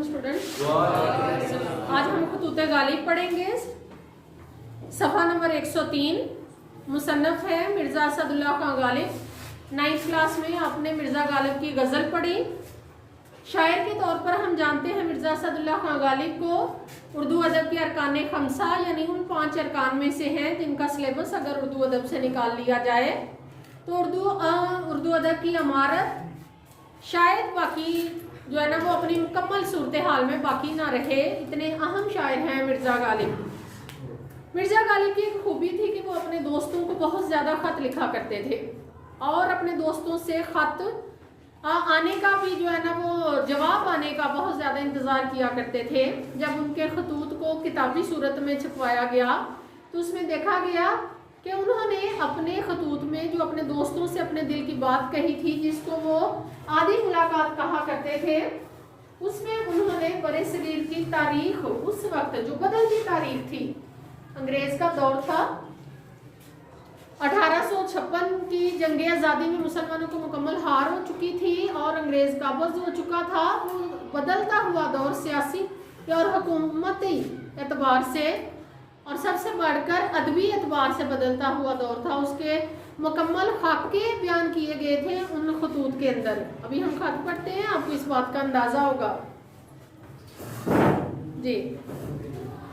वालेकुम स्टूडेंट। आज हम खतूत गालिब पढ़ेंगे। सफ़ा नंबर 103। मुसन्नफ़ है मिर्ज़ा असदुल्लाह खां गालिब। 9th क्लास में आपने मिर्ज़ा गालिब की गज़ल पढ़ी। शायर के तौर पर हम जानते हैं मिर्ज़ा असदुल्लाह खां गालिब को उर्दू अदब के अरकान खमसा यानी उन 5 अरकान में से हैं जिनका सिलेबस अगर उर्दू अदब से निकाल लिया जाए तो उर्दू अदब की इमारत शायद बाकी जो है ना वो अपनी मुकम्मल सूरत हाल में बाकी ना रहे। इतने अहम शायर हैं मिर्ज़ा गालिब। मिर्ज़ा गालिब की एक खूबी थी कि वो अपने दोस्तों को बहुत ज़्यादा ख़त लिखा करते थे और अपने दोस्तों से ख़त आने का भी जो है ना वो जवाब आने का बहुत ज़्यादा इंतज़ार किया करते थे। जब उनके खतूत को किताबी सूरत में छपवाया गया तो उसमें देखा गया कि उन्होंने अपने खतूत में जो अपने दोस्तों से अपने दिल की बात कही थी, जिसको वो आधी मुलाकात कहा करते थे, उसमें उन्होंने बड़े सगीर की तारीख, उस वक्त जो बदलती तारीख थी, अंग्रेज़ का दौर था, 1856 की जंग आज़ादी में मुसलमानों को मुकम्मल हार हो चुकी थी और अंग्रेज़ काबज़ हो चुका था। वो बदलता हुआ दौर सियासी और हुकूमती एतबार से और सबसे बढ़कर अदबी एतबार से बदलता हुआ दौर था। उसके मुकम्मल खाके बयान किए गए थे उन खतूत के अंदर। अभी हम खत पढ़ते हैं, आपको इस बात का अंदाज़ा होगा जी।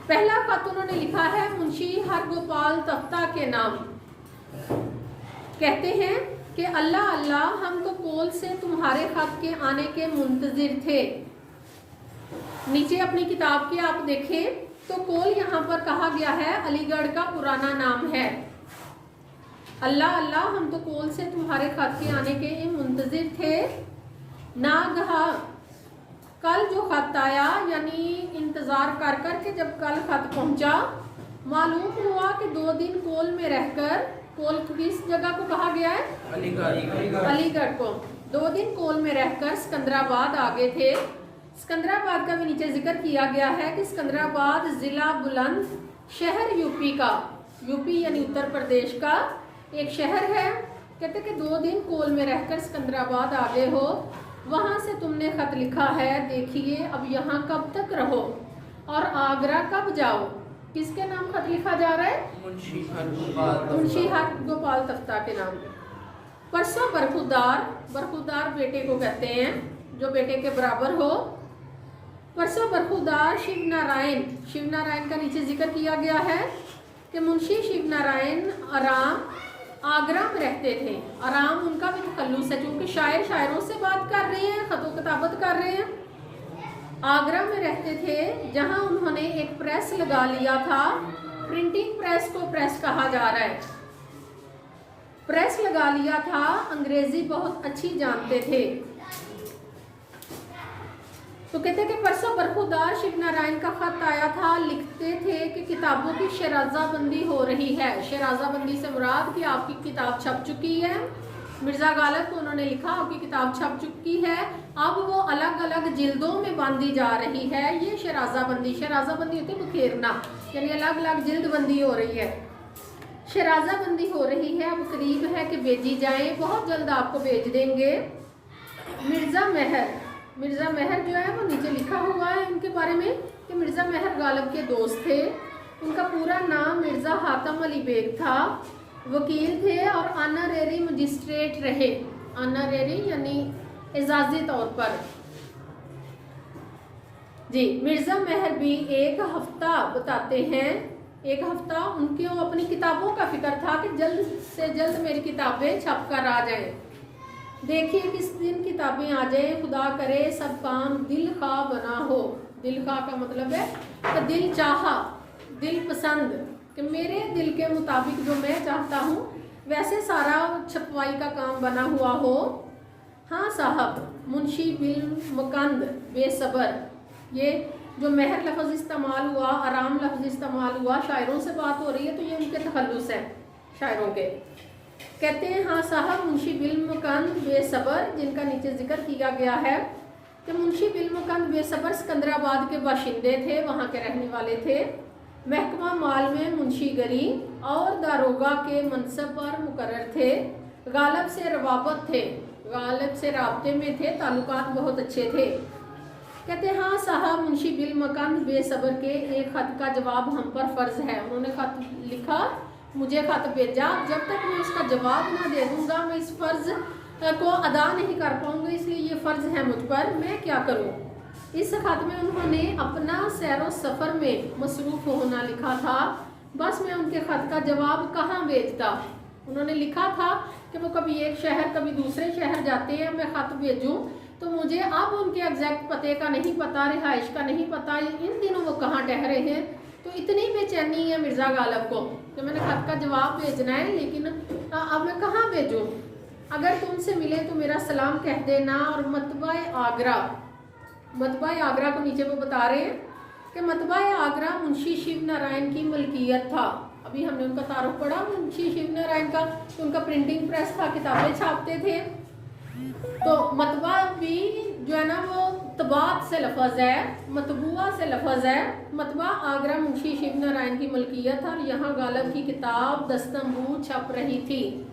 पहला खत उन्होंने लिखा है मुंशी हरगोपाल तख्ता के नाम। कहते हैं कि अल्लाह अल्लाह, हम तो कोल से तुम्हारे खत के आने के मुंतज़िर थे। नीचे अपनी किताब के आप देखें तो कोल यहाँ पर कहा गया है अलीगढ़ का पुराना नाम है। अल्लाह अल्लाह, हम तो कोल से तुम्हारे खत के आने के मुंतज़िर थे। नागहा, कल जो खत आया यानी इंतज़ार कर कर के जब कल खत पहुँचा, मालूम हुआ कि 2 दिन कोल में रहकर, कोल किस जगह को कहा गया है? अलीगढ़ को। 2 दिन कोल में रहकर सिकंदराबाद आ गए थे। सिकंदराबाद का भी नीचे जिक्र किया गया है कि सिकंदराबाद ज़िला बुलंद शहर यूपी का, यूपी यानी उत्तर प्रदेश का एक शहर है। कहते कि 2 दिन कोल में रहकर सिकंदराबाद आ गए हो, वहाँ से तुमने ख़त लिखा है। देखिए अब यहाँ कब तक रहो और आगरा कब जाओ। किसके नाम खत लिखा जा रहा है? मुंशी हरगोपाल तख्ता के नाम। परसों बरखुदार, बरखुदार बेटे को कहते हैं जो बेटे के बराबर हो। परसों बरखुदार शिव नारायण, शिव नारायण का नीचे जिक्र किया गया है कि मुंशी शिव नारायण आराम आगरा में रहते थे। आराम उनका भी तखल्लुस है क्योंकि शायर शायरों से बात कर रहे हैं, खतो किताबत कर रहे हैं। आगरा में रहते थे जहां उन्होंने एक प्रेस लगा लिया था। प्रिंटिंग प्रेस को प्रेस कहा जा रहा है। प्रेस लगा लिया था, अंग्रेजी बहुत अच्छी जानते थे। तो कहते कि परसों बरखुदार शिव नारायण का खत आया था। लिखते थे कि किताबों की शराज़ाबंदी हो रही है। शराज़ाबंदी से मुराद कि आपकी किताब छप चुकी है। मिर्ज़ा गालिब को उन्होंने लिखा आपकी किताब छप चुकी है, अब वो अलग अलग जिल्दों में बांधी जा रही है। ये शराज़ाबंदी, शराज़ाबंदी होती है बखेरना, यानी अलग अलग जिल्द बंदी हो रही है। शराज़ाबंदी हो रही है, अब करीब है कि भेजी जाए, बहुत जल्द आपको भेज देंगे। मिर्ज़ा महर, मिर्ज़ा महर जो है वो नीचे लिखा हुआ है उनके बारे में कि मिर्ज़ा महर गालिब के दोस्त थे। उनका पूरा नाम मिर्ज़ा हातम अली बेग था। वकील थे और ऑनरेरी मजिस्ट्रेट रहे। ऑनरेरी यानी एजाज़ी तौर पर जी। मिर्ज़ा महर भी एक हफ्ता बताते हैं, एक हफ्ता उनको अपनी किताबों का फिक्र था कि जल्द से जल्द मेरी किताबें छप कर आ जाएं। देखिए किस दिन किताबें आ जाए, खुदा करे सब काम दिल खा बना हो। दिल खा का मतलब है कि दिल चाहा, दिल पसंद, कि मेरे दिल के मुताबिक जो मैं चाहता हूँ वैसे सारा छपवाई का काम बना हुआ हो। हाँ साहब, मुंशी बिल मकंद बेसबर, ये जो महर लफ्ज़ इस्तेमाल हुआ, आराम लफ्ज़ इस्तेमाल हुआ, शायरों से बात हो रही है तो ये उनके तखल्लुस है शायरों के। कहते हैं हाँ साहब, मुंशी बिलमकंद बेसबर, जिनका नीचे जिक्र किया गया है कि मुंशी बिलमकंद बेसबर सिकंदराबाद के बाशिंदे थे, वहाँ के रहने वाले थे। महकमा माल में मुंशीगरी और दारोगा के मनसब पर मुकर्रर थे। गालिब से रवाबत थे, गालिब से राब्ते में थे, ताल्लुकात बहुत अच्छे थे। कहते हैं हाँ साहब मुंशी बिल मकान बेसब्र के, एक खत का जवाब हम पर फर्ज है। उन्होंने खत लिखा, मुझे खत भेजा, जब तक मैं उसका जवाब ना दे दूंगा मैं इस फर्ज को अदा नहीं कर पाऊंगी, इसलिए ये फ़र्ज़ है मुझ पर, मैं क्या करूं। इस खत में उन्होंने अपना सैरो सफ़र में मसरूफ़ होना लिखा था। बस मैं उनके ख़त का जवाब कहाँ भेजता। उन्होंने लिखा था कि वो कभी एक शहर कभी दूसरे शहर जाते हैं, मैं ख़त भेजूं तो मुझे अब उनके एग्जैक्ट पते का नहीं पता, रिहाइश का नहीं पता, इन दिनों वो कहाँ ठहरे हैं। तो इतनी बेचैनी है मिर्ज़ा गालिब को कि मैंने ख़त का जवाब भेजना है, लेकिन अब मैं कहाँ भेजूँ। अगर तुमसे मिले तो मेरा सलाम कह देना। और मतबा आगरा को नीचे वो बता रहे हैं कि मतबा आगरा मुंशी शिव नारायण की मलकियत था। अभी हमने उनका तारुफ पढ़ा मुंशी शिव नारायण का, तो उनका प्रिंटिंग प्रेस था, किताबें छापते थे। तो मतबा भी जो है ना वो तबात से लफज है, मतबुआ से लफज है। मतबा आगरा मुंशी शिव नारायण की मलकियत था और यहाँ गालिब की किताब दस्तंबू छप रही थी।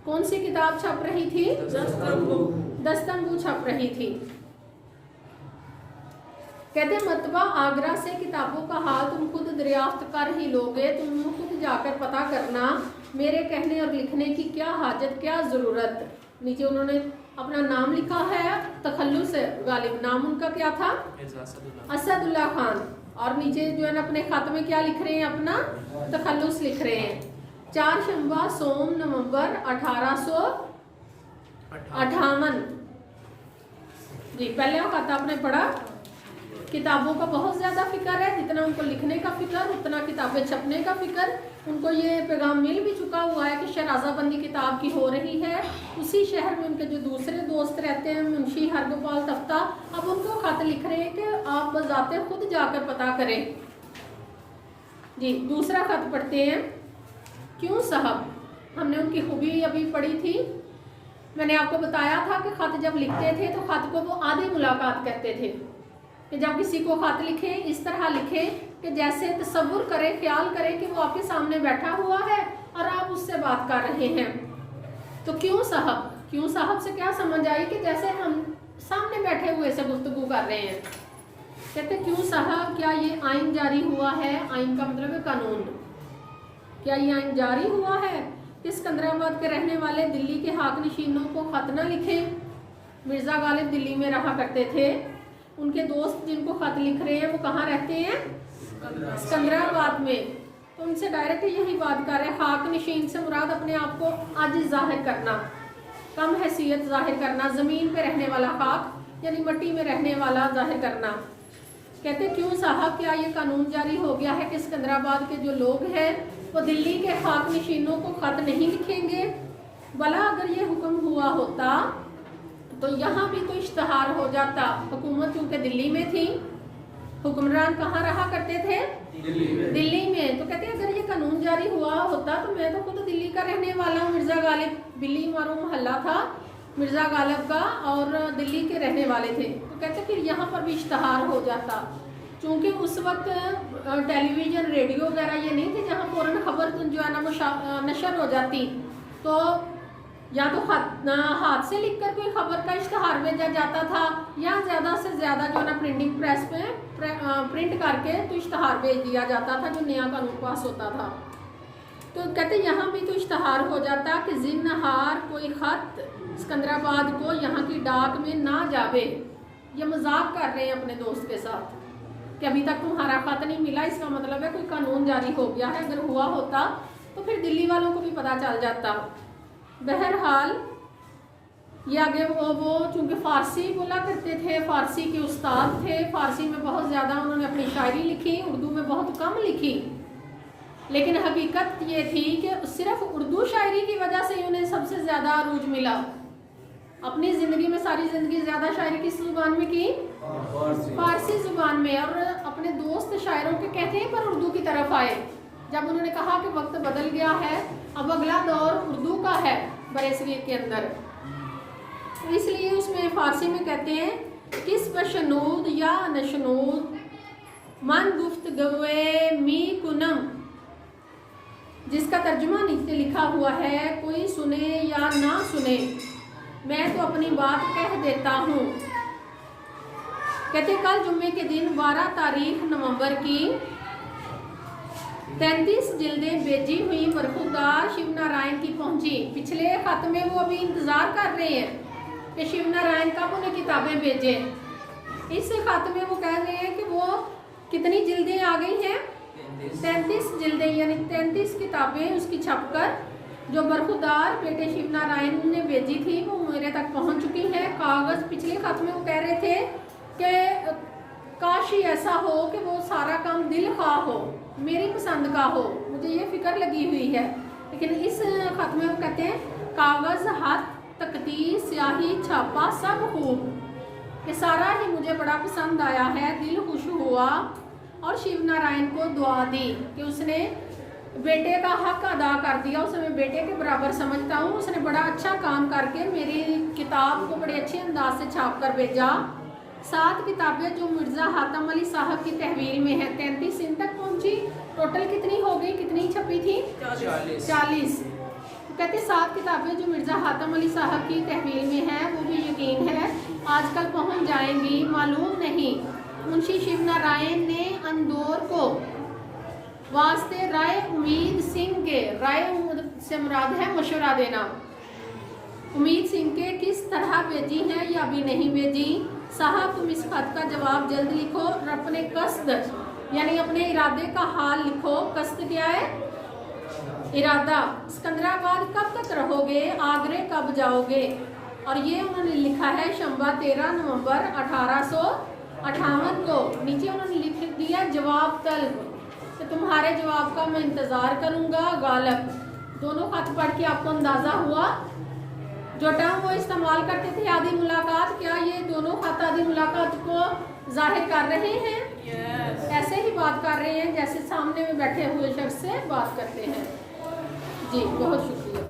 कौन सी किताब छप रही थी? दस्तंबू छप रही थी। कहते मतबा आगरा से किताबों का हाल तुम खुद दरियाफ्त कर ही लोगे, तुम खुद जाकर पता करना, मेरे कहने और लिखने की क्या हाजत, क्या ज़रूरत। नीचे उन्होंने अपना नाम लिखा है, तखल्लुस गालिब, नाम उनका क्या था? असदुल्ला खान। और नीचे जो है ना अपने खत में क्या लिख रहे हैं? अपना तखल्लुस लिख रहे हैं। 4 शंबा सोम नवंबर 1858। जी पहले खत आपने पढ़ा। किताबों का बहुत ज़्यादा फिक्र है, जितना उनको लिखने का फिक्र उतना किताबें छपने का फिक्र। उनको ये पैगाम मिल भी चुका हुआ है कि शहराज़ाबंदी किताब की हो रही है। उसी शहर में उनके जो दूसरे दोस्त रहते हैं मुंशी हरगोपाल तफ्ता, अब उनको खत लिख रहे हैं कि आप बजाते खुद जाकर पता करें। जी दूसरा खत पढ़ते हैं। क्यों साहब, हमने उनकी खूबी अभी पढ़ी थी। मैंने आपको बताया था कि खत जब लिखते थे तो खत को वो आधी मुलाकात कहते थे, कि जब किसी को खत लिखें इस तरह लिखें कि जैसे तसव्वुर करें, ख्याल करें कि वो आपके सामने बैठा हुआ है और आप उससे बात कर रहे हैं। तो क्यों साहब, क्यों साहब से क्या समझ आई कि जैसे हम सामने बैठे हुए से गुफ्तगू कर रहे हैं। कहते क्यों साहब, क्या ये आइन जारी हुआ है? आइन का मतलब है कानून। क्या ये आइन जारी हुआ है कि सिकंदराबाद के रहने वाले दिल्ली के हाक नशीनों को खत न लिखें? मिर्ज़ा गालिब दिल्ली में रहा करते थे। उनके दोस्त जिनको खत लिख रहे हैं वो कहाँ रहते हैं? सिकंदराबाद में। तो उनसे डायरेक्ट यही बात कर रहे हैं। हाक नशीन से मुराद अपने आप को आजिज़ जाहिर करना, कम हैसियत जाहिर करना, ज़मीन पे रहने वाला हाक यानी मिट्टी में रहने वाला जाहिर करना। कहते क्यों साहब, क्या ये कानून जारी हो गया है कि सिकंदराबाद के जो लोग हैं वो दिल्ली के हाक नशीनों को खत नहीं लिखेंगे? भला अगर ये हुक्म हुआ होता तो यहाँ भी तो इश्तहार हो जाता। हुकूमत क्योंकि दिल्ली में थी, हुक्मरान कहाँ रहा करते थे? दिल्ली में। तो कहते अगर ये कानून जारी हुआ होता तो मैं तो खुद दिल्ली का रहने वाला हूँ। मिर्ज़ा गालिब, बिल्ली मारू मोहल्ला था मिर्ज़ा गालिब का और दिल्ली के रहने वाले थे। तो कहते फिर यहाँ पर भी इश्तहार हो जाता। चूँकि उस वक्त टेलीविज़न रेडियो वगैरह ये नहीं थे जहाँ फ़ौरन खबर जो है ना वो नशर हो जाती। तो या तो हाथ से लिखकर कोई खबर का इश्तहार भेजा जाता था, या ज़्यादा से ज़्यादा जो है ना प्रिंटिंग प्रेस पे प्रिंट करके तो इश्तहार भेज दिया जाता था जो नया कानून पास होता था। तो कहते यहाँ भी तो इश्तहार हो जाता कि जिन्नहार कोई ख़त सिकंदराबाद को यहाँ की डाक में ना जावे। ये मजाक कर रहे हैं अपने दोस्त के साथ कि अभी तक तुम्हारा खत नहीं मिला, इसका मतलब है कोई कानून जारी हो गया है। अगर हुआ होता तो फिर दिल्ली वालों को भी पता चल जाता। बहरहाल ये आगे वो चूँकि फ़ारसी बोला करते थे, फ़ारसी के उस्ताद थे, फ़ारसी में बहुत ज़्यादा उन्होंने अपनी शायरी लिखी, उर्दू में बहुत कम लिखी। लेकिन हकीकत ये थी कि सिर्फ उर्दू शायरी की वजह से उन्हें सबसे ज़्यादा अरूज मिला। अपनी ज़िंदगी में सारी ज़िंदगी ज़्यादा शायरी किस ज़ुबान में की? फ़ारसी ज़ुबान में। और अपने दोस्त शायरों के कहते हैं पर उर्दू की तरफ आए जब उन्होंने कहा कि वक्त बदल गया है, अब अगला दौर उर्दू का है बरेसगीर के अंदर। तो इसलिए उसमें फ़ारसी में कहते हैं किस बशनूद या नशनूद मन गुफ्तगुए मी कुनम, जिसका तर्जुमा नीचे लिखा हुआ है कोई सुने या ना सुने मैं तो अपनी बात कह देता हूँ। कहते कल जुम्मे के दिन 12 तारीख नवंबर की 33 जिल्दें भेजी हुई बरखुरदार शिव नारायण की पहुंची। पिछले खत में वो अभी इंतजार कर रहे हैं कि शिव नारायण कब उन्हें किताबें भेजे। इस खत में वो कह रहे हैं कि वो कितनी जिल्दें आ गई हैं, 33 जिल्दें, यानी 33 किताबें उसकी छपकर जो बरखुरदार बेटे शिव नारायण ने भेजी थी वो मेरे तक पहुंच चुकी है। कागज़ पिछले खत में वो कह रहे थे कि काश ही ऐसा हो कि वो सारा काम दिल खा हो, मेरी पसंद का हो, मुझे ये फिक्र लगी हुई है। लेकिन इस खत में वो कहते हैं कागज़, हाथ, तकदीर, स्याही, छापा सब खूब, ये सारा ही मुझे बड़ा पसंद आया है, दिल खुश हुआ। और शिव नारायण को दुआ दी कि उसने बेटे का हक अदा कर दिया, उसे मैं बेटे के बराबर समझता हूँ। उसने बड़ा अच्छा काम करके मेरी किताब को बड़े अच्छे अंदाज से छाप कर भेजा। 7 किताबें जो मिर्ज़ा हातम अली साहब की तहवील में है, 33 इन तक पहुँची। टोटल कितनी हो गई, कितनी छपी थी? 40। तो कहते 7 किताबें जो मिर्ज़ा हातम अली साहब की तहवील में है वो भी यकीन है आजकल पहुँच जाएंगी, मालूम नहीं। मुंशी शिव नारायण ने अंदौर को वास्ते राय उम्मीद सिंह के, राय से मुराद है मशवरा देना, उम्मीद सिंह के किस तरह भेजी है या अभी नहीं भेजी। साहब तुम इस खत का जवाब जल्द लिखो और अपने कस्द यानी अपने इरादे का हाल लिखो। कस्द क्या है? इरादा। सिकंदराबाद कब तक रहोगे, आगरे कब जाओगे? और ये उन्होंने लिखा है शंबा 13 नवंबर 1858 को। नीचे उन्होंने लिख दिया जवाब तलब, तो तुम्हारे जवाब का मैं इंतज़ार करूँगा गालब। दोनों खत पढ़ के आपको अंदाज़ा हुआ जो टर्म वो इस्तेमाल करते थे आदि मुलाकात, क्या ये दोनों खत आदि मुलाकात को जाहिर कर रहे हैं? ऐसे ही बात कर रहे हैं जैसे सामने में बैठे हुए शख्स से बात करते हैं। जी बहुत शुक्रिया।